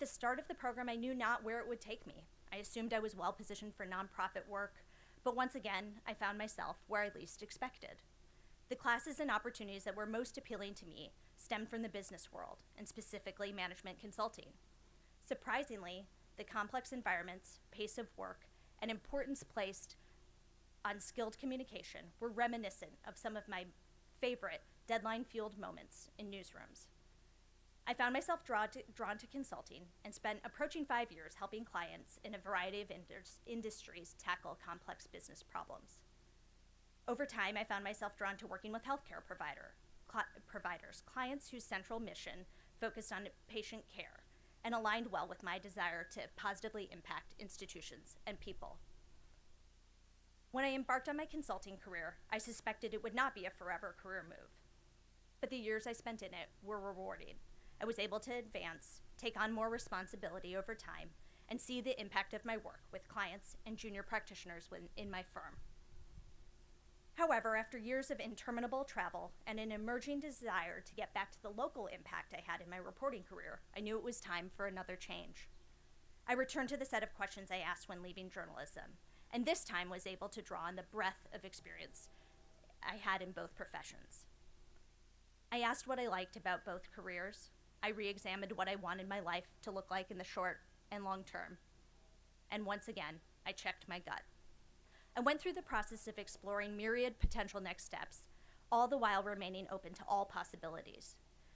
the start of the program, I knew not where it would take me. I assumed I was well positioned for nonprofit work, but once again, I found myself where I least expected. The classes and opportunities that were most appealing to me stemmed from the business world, and specifically management consulting. Surprisingly, the complex environments, pace of work, and importance placed on skilled communication were reminiscent of some of my favorite deadline-fueled moments in newsrooms. I found myself drawn to consulting and spent approaching 5 years helping clients in a variety of industries tackle complex business problems. Over time, I found myself drawn to working with healthcare providers, clients whose central mission focused on patient care and aligned well with my desire to positively impact institutions and people. When I embarked on my consulting career, I suspected it would not be a forever career move. But the years I spent in it were rewarding. I was able to advance, take on more responsibility over time, and see the impact of my work with clients and junior practitioners in my firm. However, after years of interminable travel and an emerging desire to get back to the local impact I had in my reporting career, I knew it was time for another change. I returned to the set of questions I asked when leaving journalism, and this time was able to draw on the breadth of experience I had in both professions. I asked what I liked about both careers. I re-examined what I wanted my life to look like in the short and long term. And once again, I checked my gut. I went through the process of exploring myriad potential next steps, all the while remaining open to all possibilities.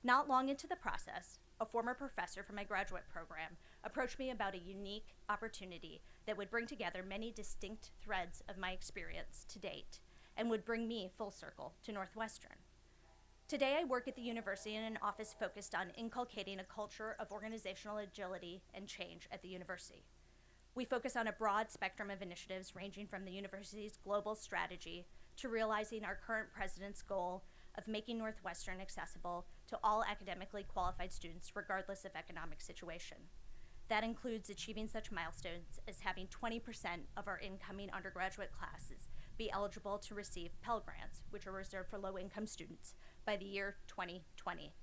Not long into the process, a former professor from my graduate program approached me about a unique opportunity that would bring together many distinct threads of my experience to date and would bring me full circle to Northwestern. Today, I work at the university in an office focused on inculcating a culture of organizational agility and change at the university. We focus on a broad spectrum of initiatives ranging from the university's global strategy to realizing our current president's goal of making Northwestern accessible to all academically qualified students regardless of economic situation. That includes achieving such milestones as having 20% of our incoming undergraduate classes be eligible to receive Pell Grants, which are reserved for low-income students, by the year 2020.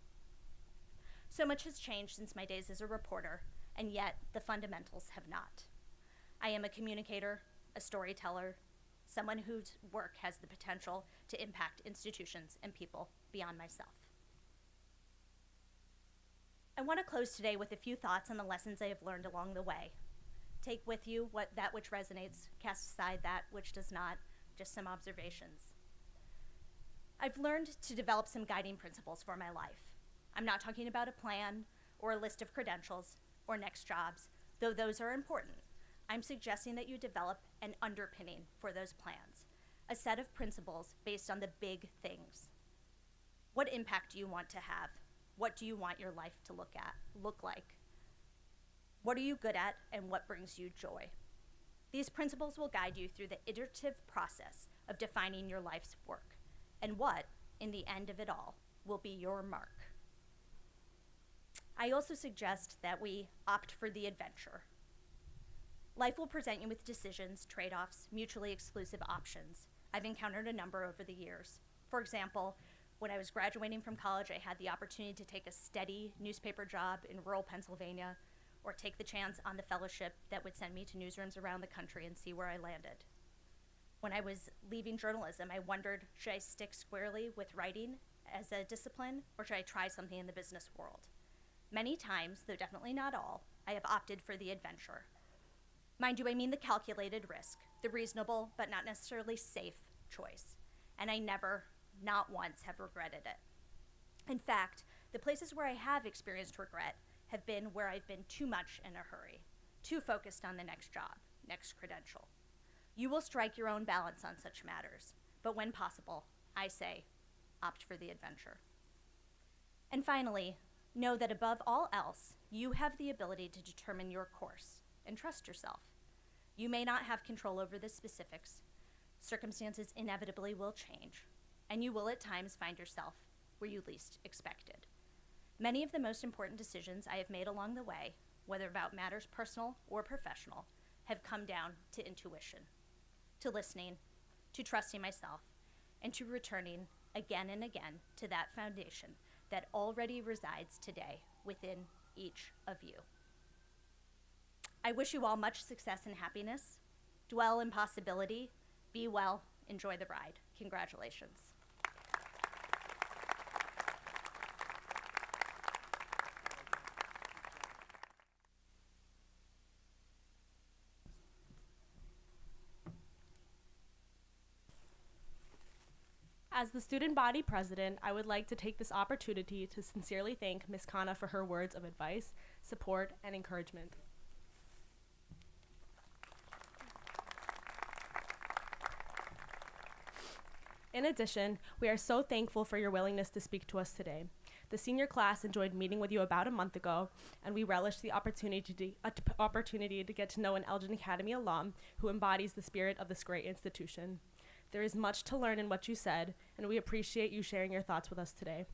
So much has changed since my days as a reporter, and yet the fundamentals have not. I am a communicator, a storyteller, someone whose work has the potential to impact institutions and people beyond myself. I want to close today with a few thoughts on the lessons I have learned along the way. Take with you that which resonates, cast aside that which does not, just some observations. I've learned to develop some guiding principles for my life. I'm not talking about a plan or a list of credentials or next jobs, though those are important. I'm suggesting that you develop an underpinning for those plans, a set of principles based on the big things. What impact do you want to have? What do you want your life to look like? What are you good at and what brings you joy? These principles will guide you through the iterative process of defining your life's work and what, in the end of it all, will be your mark. I also suggest that we opt for the adventure. Life will present you with decisions, trade-offs, mutually exclusive options. I've encountered a number over the years. For example, when I was graduating from college, I had the opportunity to take a steady newspaper job in rural Pennsylvania or take the chance on the fellowship that would send me to newsrooms around the country and see where I landed. When I was leaving journalism, I wondered, should I stick squarely with writing as a discipline or should I try something in the business world? Many times, though definitely not all, I have opted for the adventure. Mind you, I mean the calculated risk, the reasonable but not necessarily safe choice, and I never, not once, have regretted it. In fact, the places where I have experienced regret have been where I've been too much in a hurry, too focused on the next job, next credential. You will strike your own balance on such matters, but when possible, I say, opt for the adventure. And finally, know that above all else, you have the ability to determine your course and trust yourself. You may not have control over the specifics. Circumstances inevitably will change, and you will at times find yourself where you least expected. Many of the most important decisions I have made along the way, whether about matters personal or professional, have come down to intuition, to listening, to trusting myself, and to returning again and again to that foundation that already resides today within each of you. I wish you all much success and happiness. Dwell in possibility. Be well. Enjoy the ride. Congratulations. As the student body president, I would like to take this opportunity to sincerely thank Ms. Khanna for her words of advice, support, and encouragement. In addition, we are so thankful for your willingness to speak to us today. The senior class enjoyed meeting with you about a month ago, and we relish the opportunity to get to know an Elgin Academy alum who embodies the spirit of this great institution. There is much to learn in what you said, and we appreciate you sharing your thoughts with us today.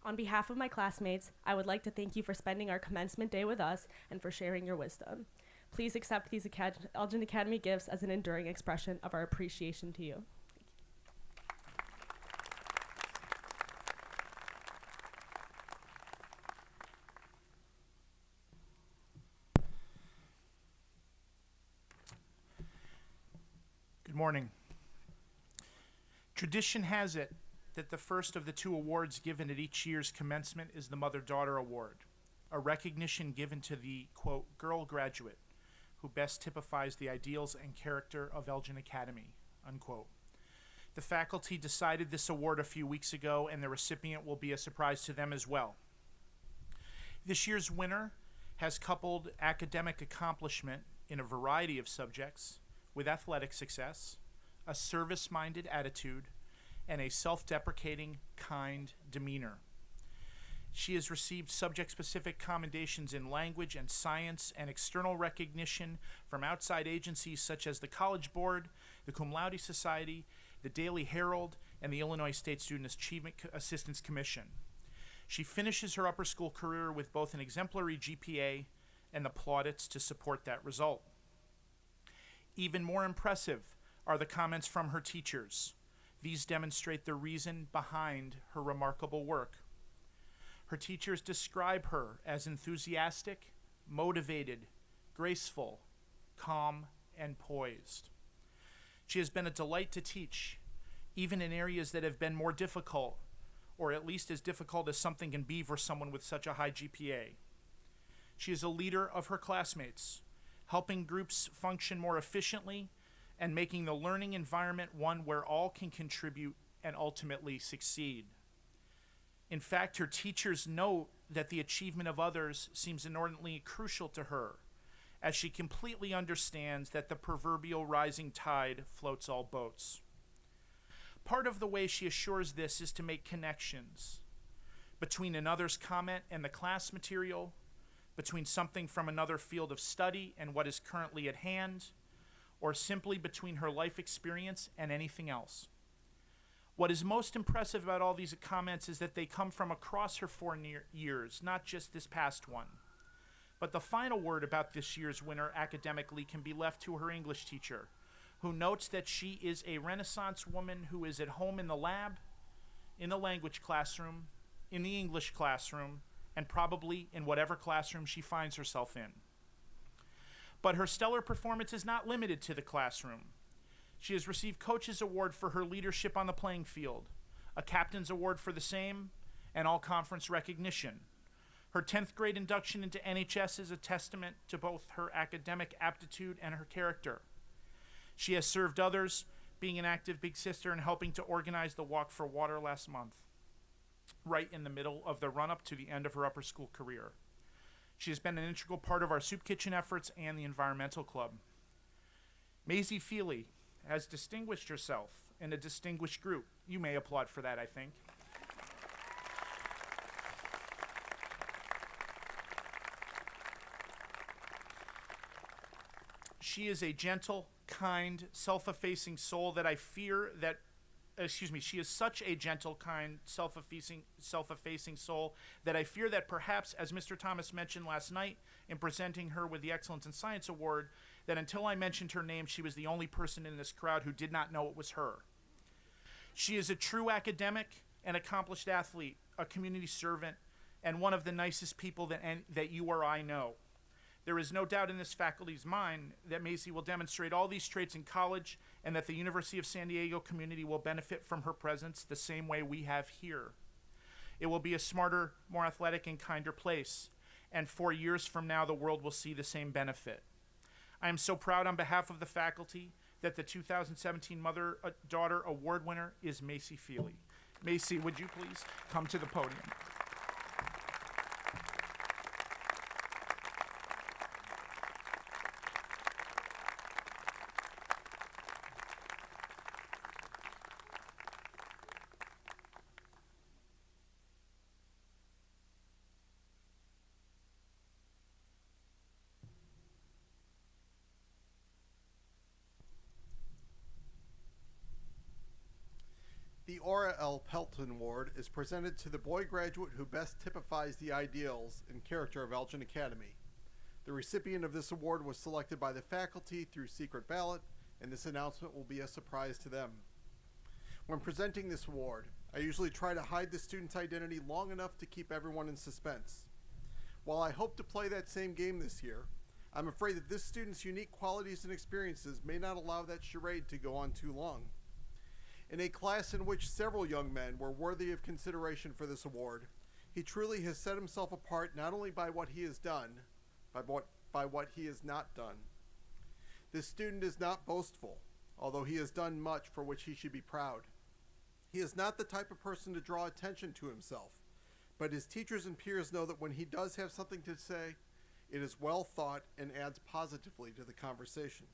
On behalf of my classmates, I would like to thank you for spending our commencement day with us and for sharing your wisdom. Please accept these Elgin Academy gifts as an enduring expression of our appreciation to you. Good morning. Tradition has it that the first of the two awards given at each year's commencement is the Mother-Daughter Award, a recognition given to the, quote, girl graduate who best typifies the ideals and character of Elgin Academy, unquote. The faculty decided this award a few weeks ago, and the recipient will be a surprise to them as well. This year's winner has coupled academic accomplishment in a variety of subjects with athletic success, a service-minded attitude, and a self-deprecating, kind demeanor. She has received subject-specific commendations in language and science and external recognition from outside agencies such as the College Board, the Cum Laude Society, the Daily Herald, and the Illinois State Student Achievement Assistance Commission. She finishes her upper school career with both an exemplary GPA and the plaudits to support that result. Even more impressive are the comments from her teachers. These demonstrate the reason behind her remarkable work. Her teachers describe her as enthusiastic, motivated, graceful, calm, and poised. She has been a delight to teach, even in areas that have been more difficult, or at least as difficult as something can be for someone with such a high GPA. She is a leader of her classmates, helping groups function more efficiently and making the learning environment one where all can contribute and ultimately succeed. In fact, her teachers note that the achievement of others seems inordinately crucial to her, as she completely understands that the proverbial rising tide floats all boats. Part of the way she assures this is to make connections between another's comment and the class material, between something from another field of study and what is currently at hand, or simply between her life experience and anything else. What is most impressive about all these comments is that they come from across her 4 years, not just this past one. But the final word about this year's winner academically can be left to her English teacher, who notes that she is a Renaissance woman who is at home in the lab, in the language classroom, in the English classroom, and probably in whatever classroom she finds herself in. But her stellar performance is not limited to the classroom. She has received Coach's Award for her leadership on the playing field, a Captain's Award for the same, and all-conference recognition. Her 10th grade induction into NHS is a testament to both her academic aptitude and her character. She has served others, being an active big sister and helping to organize the Walk for Water last month, right in the middle of the run-up to the end of her upper school career. She has been an integral part of our soup kitchen efforts and the environmental club. Maisie Feely has distinguished herself in a distinguished group. You may applaud for that, I think. She is a gentle, kind, self-effacing soul that I fear that she is such a gentle, kind, self-effacing soul that I fear that perhaps, as Mr. Thomas mentioned last night in presenting her with the Excellence in Science Award, that until I mentioned her name, she was the only person in this crowd who did not know it was her. She is a true academic, an accomplished athlete, a community servant, and one of the nicest people that you or I know. There is no doubt in this faculty's mind that Macy will demonstrate all these traits in college and that the University of San Diego community will benefit from her presence the same way we have here. It will be a smarter, more athletic, and kinder place, and 4 years from now, the world will see the same benefit. I am so proud on behalf of the faculty that the 2017 Mother-Daughter Award winner is Macy Feely. Macy, would you please come to the podium? The Ora L. Pelton Award is presented to the boy graduate who best typifies the ideals and character of Elgin Academy. The recipient of this award was selected by the faculty through secret ballot, and this announcement will be a surprise to them. When presenting this award, I usually try to hide the student's identity long enough to keep everyone in suspense. While I hope to play that same game this year, I'm afraid that this student's unique qualities and experiences may not allow that charade to go on too long. In a class in which several young men were worthy of consideration for this award, he truly has set himself apart not only by what he has done, but by what he has not done. This student is not boastful, although he has done much for which he should be proud. He is not the type of person to draw attention to himself, but his teachers and peers know that when he does have something to say, it is well thought and adds positively to the conversation.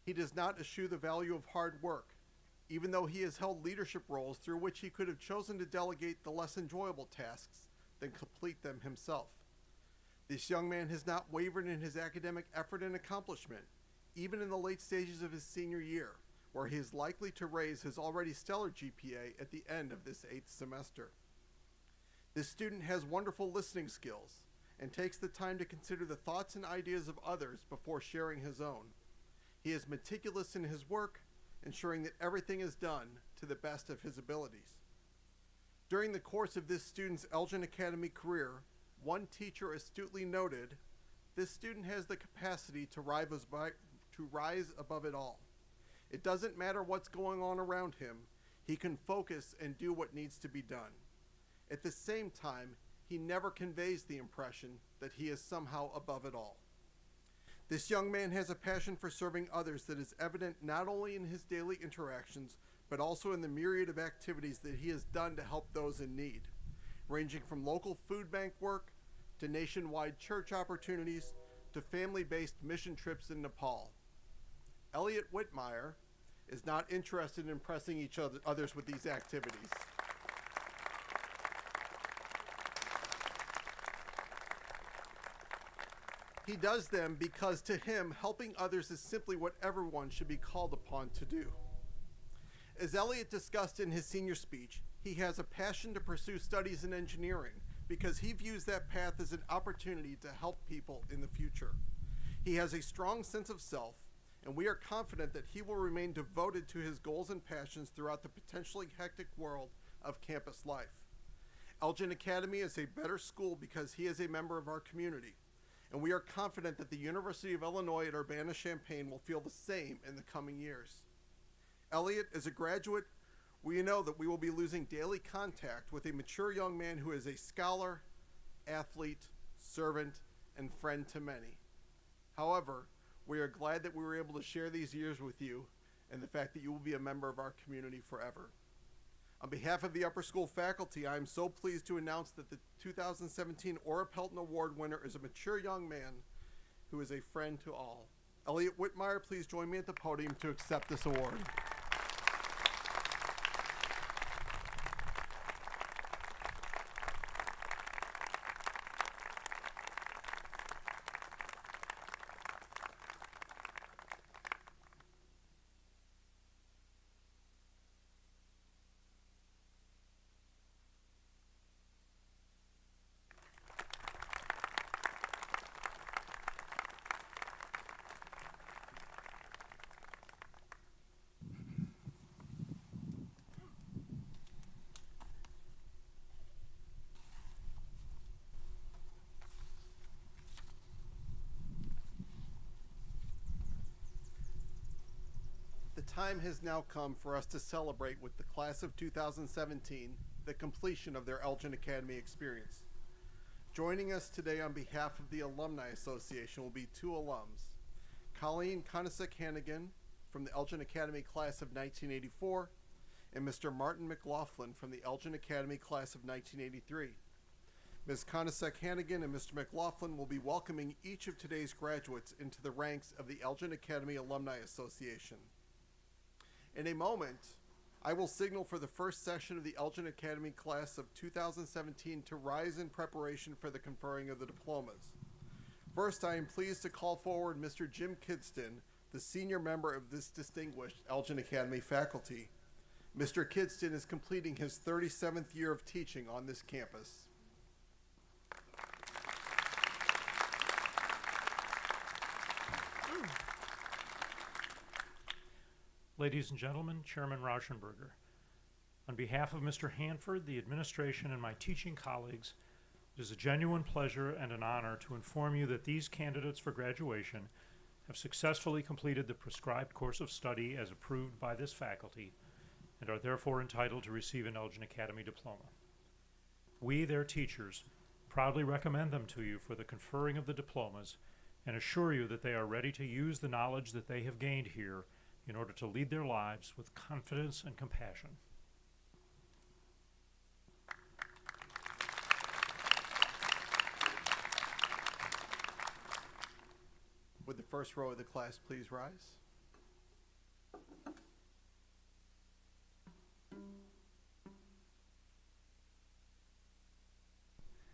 He does not eschew the value of hard work, even though he has held leadership roles through which he could have chosen to delegate the less enjoyable tasks than complete them himself. This young man has not wavered in his academic effort and accomplishment, even in the late stages of his senior year, where he is likely to raise his already stellar GPA at the end of this 8th semester. This student has wonderful listening skills and takes the time to consider the thoughts and ideas of others before sharing his own. He is meticulous in his work, ensuring that everything is done to the best of his abilities. During the course of this student's Elgin Academy career, one teacher astutely noted, "This student has the capacity to rise above it all. It doesn't matter what's going on around him, he can focus and do what needs to be done. At the same time, he never conveys the impression that he is somehow above it all." This young man has a passion for serving others that is evident not only in his daily interactions, but also in the myriad of activities that he has done to help those in need, ranging from local food bank work, to nationwide church opportunities, to family-based mission trips in Nepal. Elliot Whitmire is not interested in impressing others with these activities. He does them because to him, helping others is simply what everyone should be called upon to do. As Elliot discussed in his senior speech, he has a passion to pursue studies in engineering because he views that path as an opportunity to help people in the future. He has a strong sense of self, and we are confident that he will remain devoted to his goals and passions throughout the potentially hectic world of campus life. Elgin Academy is a better school because he is a member of our community, and we are confident that the University of Illinois at Urbana-Champaign will feel the same in the coming years. Elliot, as a graduate, we know that we will be losing daily contact with a mature young man who is a scholar, athlete, servant, and friend to many. However, we are glad that we were able to share these years with you and the fact that you will be a member of our community forever. On behalf of the upper school faculty, I am so pleased to announce that the 2017 Ora Pelton Award winner is a mature young man who is a friend to all. Elliot Whitmire, please join me at the podium to accept this award. time has now come for us to celebrate with the class of 2017 the completion of their Elgin Academy experience. Joining us today on behalf of the Alumni Association will be two alums, Colleen Konasek-Hannigan from the Elgin Academy class of 1984 and Mr. Martin McLaughlin from the Elgin Academy class of 1983. Ms. Konasek-Hannigan and Mr. McLaughlin will be welcoming each of today's graduates into the ranks of the Elgin Academy Alumni Association. In a moment, I will signal for the first session of the Elgin Academy class of 2017 to rise in preparation for the conferring of the diplomas. First, I am pleased to call forward Mr. Jim Kidston, the senior member of this distinguished Elgin Academy faculty. Mr. Kidston is completing his 37th year of teaching on this campus. Ladies and gentlemen, Chairman Rauschenberger, on behalf of Mr. Hanford, the administration, and my teaching colleagues, it is a genuine pleasure and an honor to inform you that these candidates for graduation have successfully completed the prescribed course of study as approved by this faculty and are therefore entitled to receive an Elgin Academy diploma. We, their teachers, proudly recommend them to you for the conferring of the diplomas and assure you that they are ready to use the knowledge that they have gained here in order to lead their lives with confidence and compassion. Would the first row of the class please rise?